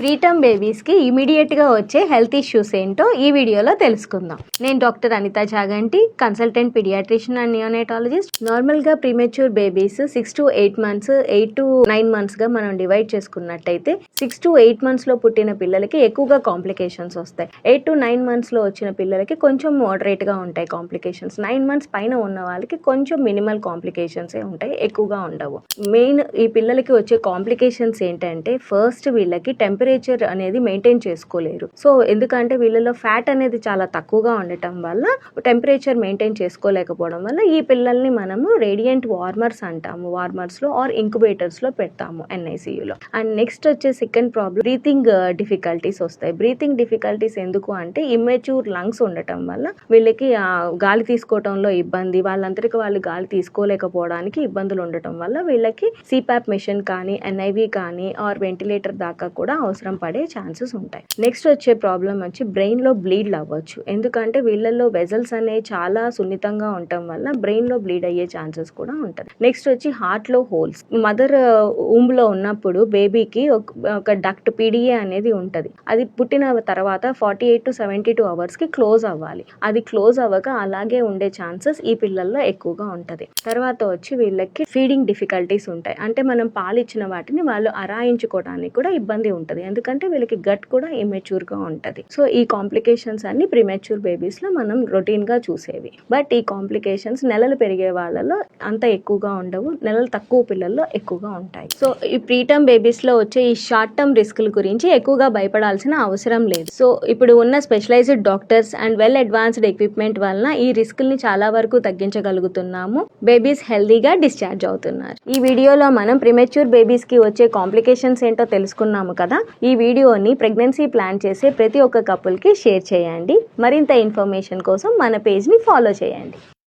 Preterm బేబీస్కి ఇమీడియట్గా వచ్చే health issues ఏంటో ఈ వీడియోలో తెలుసుకుందాం. నేను doctor Anitha Chaganti, consultant pediatrician and neonatologist. నార్మల్గా premature babies 6 to 8 months, 8 to 9 monthsగా మనం డివైడ్ చేసుకున్నట్టయితే 6 to 8 monthsలో పుట్టిన పిల్లలకి ఎక్కువగా కాంప్లికేషన్స్ వస్తాయి. 8 to 9 monthsలో వచ్చిన పిల్లలకి కొంచెం మోడరేట్గా ఉంటాయి కాంప్లికేషన్స్. 9 months పైన ఉన్న వాళ్ళకి కొంచెం మినిమల్ కాంప్లికేషన్సే ఉంటాయి, ఎక్కువగా ఉండవు. మెయిన్ ఈ పిల్లలకి వచ్చే కాంప్లికేషన్స్ ఏంటంటే ఫస్ట్ వీళ్ళకి టెంపరేచర్ అనేది మెయింటైన్ చేసుకోలేరు. సో ఎందుకంటే వీళ్ళలో ఫ్యాట్ అనేది చాలా తక్కువగా ఉండటం వల్ల టెంపరేచర్ మెయింటైన్ చేసుకోలేకపోవడం వల్ల ఈ పిల్లల్ని మనము రేడియంట్ వార్మర్స్ అంటాము. వార్మర్స్లో ఆర్ ఇంక్యుబేటర్స్లో పెడతాము NICUలో. అండ్ నెక్స్ట్ వచ్చే సెకండ్ ప్రాబ్లం బ్రీతింగ్ డిఫికల్టీస్ వస్తాయి. బ్రీతింగ్ డిఫికల్టీస్ ఎందుకు అంటే ఇమ్మెచ్యూర్ లంగ్స్ ఉండటం వల్ల వీళ్ళకి గాలి తీసుకోవడంలో ఇబ్బంది, వాళ్ళందరికీ వాళ్ళు గాలి తీసుకోలేకపోవడానికి ఇబ్బందులు ఉండటం వల్ల వీళ్ళకి CPAP మెషిన్ కానీ NIV కానీ ఆర్ వెంటిలేటర్ దాకా కూడా అవసరం పడే ఛాన్సెస్ ఉంటాయి. నెక్స్ట్ వచ్చే ప్రాబ్లం వచ్చి బ్రెయిన్లో బ్లీడ్ అవ్వచ్చు. ఎందుకంటే వీళ్ళల్లో వెజల్స్ అనేవి చాలా సున్నితంగా ఉండటం వల్ల బ్రెయిన్లో బ్లీడ్ అయ్యే ఛాన్సెస్ కూడా ఉంటుంది. నెక్స్ట్ వచ్చి హార్ట్లో హోల్స్. మదర్ ఊంబ్లో ఉన్నప్పుడు బేబీకి ఒక డక్ట్ PDA అనేది ఉంటుంది. అది పుట్టిన తర్వాత 48 to 72 hours క్లోజ్ అవ్వాలి. అది క్లోజ్ అవ్వక అలాగే ఉండే ఛాన్సెస్ ఈ పిల్లల్లో ఎక్కువగా ఉంటుంది. తర్వాత వచ్చి వీళ్ళకి ఫీడింగ్ డిఫికల్టీస్ ఉంటాయి. అంటే మనం పాలు ఇచ్చిన వాటిని వాళ్ళు అరాయించుకోవడానికి కూడా ఇబ్బంది ఉంటుంది. ఎందుకంటే వీళ్ళకి గట్ కూడా ఇమ్మెచ్యూర్గా ఉంటుంది. సో ఈ కాంప్లికేషన్స్ అన్ని ప్రీమెచ్యూర్ బేబీస్లో మనం రొటీన్గా చూసేవి. బట్ ఈ కాంప్లికేషన్స్ నెలలు పెరిగే వాళ్ళలో అంత ఎక్కువగా ఉండవు, నెలలు తక్కువ పిల్లల్లో ఎక్కువగా ఉంటాయి. సో ఈ ప్రీటర్మ్ బేబీస్లో వచ్చే ఈ షార్ట్ టర్మ్ రిస్కుల గురించి ఎక్కువగా భయపడాల్సిన అవసరం లేదు. సో ఇప్పుడు ఉన్న specialized doctors and well advanced equipment వలన ఈ రిస్కుల్ని చాలా వరకు తగ్గించగలుగుతున్నాము. బేబీస్ హెల్దీగా డిశ్చార్జ్ అవుతున్నారు. ఈ వీడియోలో మనం ప్రీమెచ్యూర్ బేబీస్కి వచ్చే కాంప్లికేషన్స్ ఏంటో తెలుసుకున్నాము కదా. ఈ వీడియోని ప్రెగ్నెన్సీ ప్లాన్ చేసే ప్రతి ఒక్క కపుల్కి షేర్ చేయండి. మరింత ఇన్ఫర్మేషన్ కోసం మన పేజ్ని ఫాలో చేయండి.